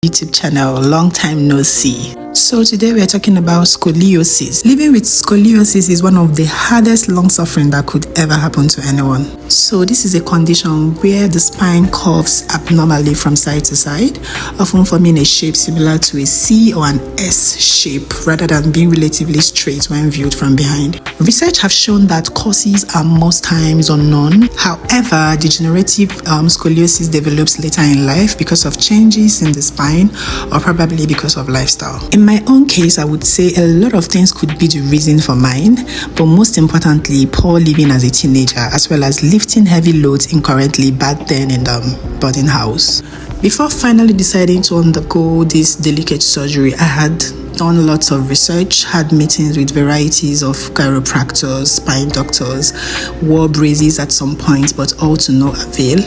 YouTube channel, long time no see. So today we are talking about scoliosis. Living with scoliosis is one of the hardest lung suffering that could ever happen to anyone. So this is a condition where the spine curves abnormally from side to side, often forming a shape similar to a C or an S shape rather than being relatively straight when viewed from behind. Research have shown that causes are most times unknown. However, degenerative scoliosis develops later in life because of changes in the spine or probably because of lifestyle. In my own case, I would say a lot of things could be the reason for mine, but most importantly, poor living as a teenager, as well as lifting heavy loads incorrectly back then in the boarding house. Before finally deciding to undergo this delicate surgery, I had done lots of research, had meetings with varieties of chiropractors, spine doctors, wore braces at some point, but all to no avail.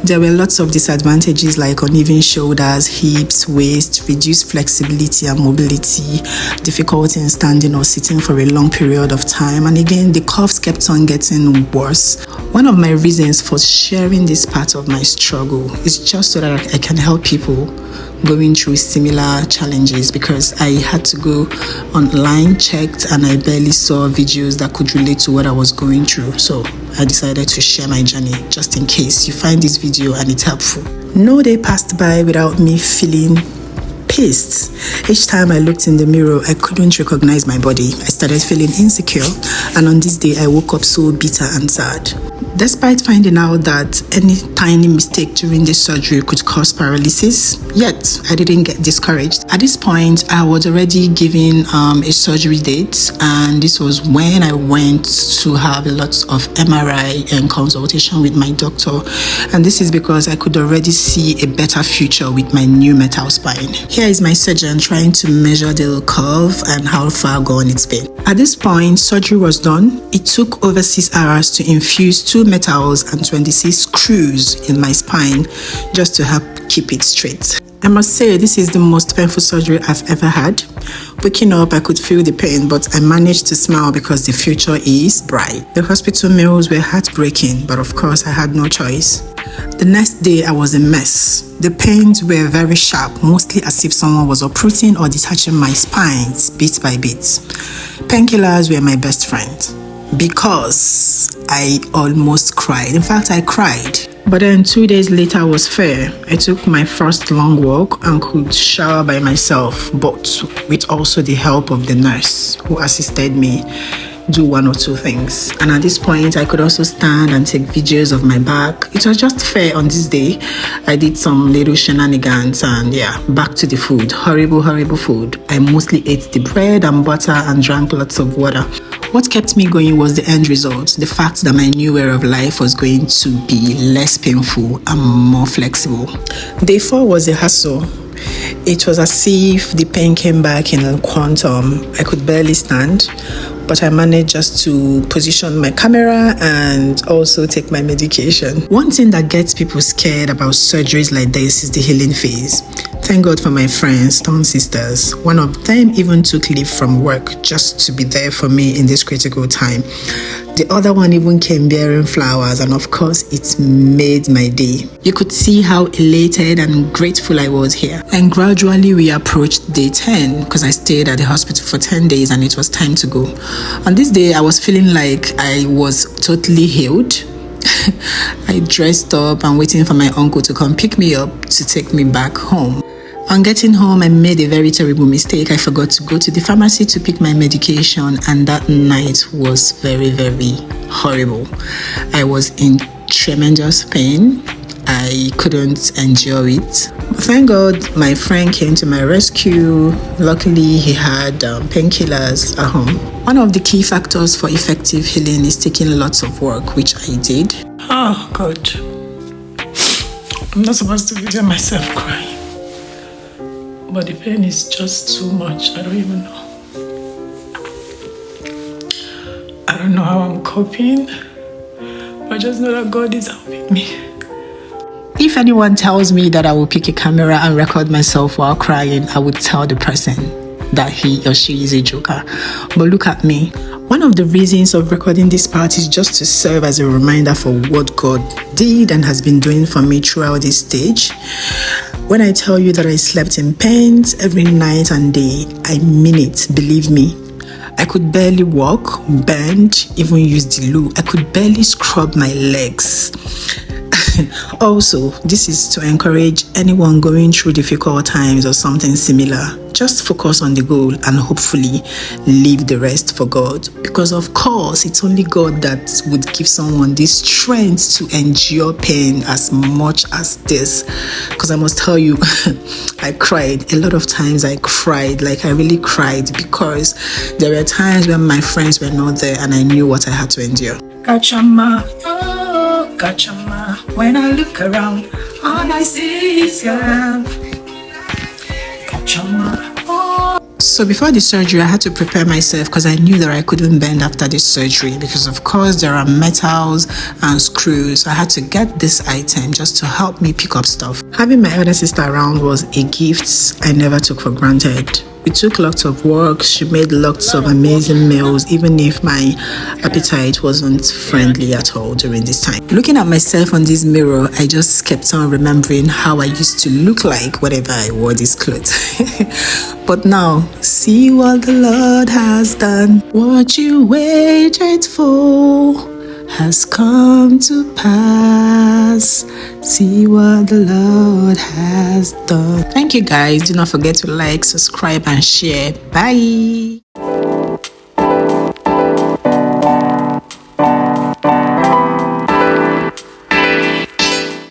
There were lots of disadvantages like uneven shoulders, hips, waist, reduced flexibility and mobility, difficulty in standing or sitting for a long period of time, and again, the coughs kept on getting worse. One of my reasons for sharing this part of my struggle is just so that I can help people going through similar challenges, because I had to go online, checked, and I barely saw videos that could relate to what I was going through. So I decided to share my journey just in case you find this video and it's helpful. No day passed by without me feeling pissed. Each time I looked in the mirror, I couldn't recognize my body. I started feeling insecure, and on this day I woke up so bitter and sad. Despite finding out that any tiny mistake during the surgery could cause paralysis, yet I didn't get discouraged. At this point, I was already given a surgery date, and this was when I went to have a lot of MRI and consultation with my doctor. And this is because I could already see a better future with my new metal spine. Here is my surgeon trying to measure the curve and how far gone it's been. At this point, surgery was done. It took over 6 hours to infuse 2 metals and 26 screws in my spine just to help keep it straight. I must say this is the most painful surgery I've ever had. Waking up, I could feel the pain, but I managed to smile because the future is bright. The hospital meals were heartbreaking, but of course I had no choice. The next day I was a mess. The pains were very sharp, mostly as if someone was uprooting or detaching my spine bit by bit. Painkillers were my best friend because I almost cried. In fact, I cried. But then 2 days later was fair. I took my first long walk and could shower by myself, but with also the help of the nurse who assisted me do 1 or 2 things. And at this point, I could also stand and take videos of my back. It was just fair on this day. I did some little shenanigans and back to the food. Horrible food. I mostly ate the bread and butter and drank lots of water. What kept me going was the end result, the fact that my new way of life was going to be less painful and more flexible. Day 4 was a hassle. It was as if the pain came back in quantum. I could barely stand, but I managed just to position my camera and also take my medication. One thing that gets people scared about surgeries like this is the healing phase. Thank God for my friends, stone sisters. One of them even took leave from work just to be there for me in this critical time. The other one even came bearing flowers, and of course it made my day. You could see how elated and grateful I was here. And gradually we approached day 10 because I stayed at the hospital for 10 days and it was time to go. On this day I was feeling like I was totally healed. I dressed up and waiting for my uncle to come pick me up to take me back home. On getting home, I made a very terrible mistake. I forgot to go to the pharmacy to pick my medication, and that night was very horrible. I was in tremendous pain. I couldn't endure it. Thank God my friend came to my rescue. Luckily, he had painkillers at home. One of the key factors for effective healing is taking lots of work, which I did. Oh God, I'm not supposed to video myself crying. but the pain is just too much. I don't even know. I don't know how I'm coping, but I just know that God is helping me. If anyone tells me that I will pick a camera and record myself while crying, I would tell the person that he or she is a joker. But look at me. One of the reasons of recording this part is just to serve as a reminder for what God did and has been doing for me throughout this stage. When I tell you that I slept in pains every night and day, I mean it, believe me. I could barely walk, bend, even use the loo. I could barely scrub my legs. Also, this is to encourage anyone going through difficult times or something similar. Just focus on the goal and hopefully leave the rest for God. Because of course, it's only God that would give someone this strength to endure pain as much as this. Because I must tell you, I cried. A lot of times I cried, like I really cried, because there were times when my friends were not there and I knew what I had to endure. Kachama, oh, Kachama, when I look around, all I see is your love. Kachama. So before the surgery, I had to prepare myself because I knew that I couldn't bend after this surgery because of course there are metals and screws. So I had to get this item just to help me pick up stuff. Having my elder sister around was a gift I never took for granted. We took lots of work. She made lots of amazing meals, even if my appetite wasn't friendly at all during this time. Looking at myself on this mirror, I just kept on remembering how I used to look like whenever I wore these clothes. But now, see what the Lord has done. What you waited for has come to pass. See what the Lord has done. Thank you guys. Do not forget to like, subscribe and share. Bye.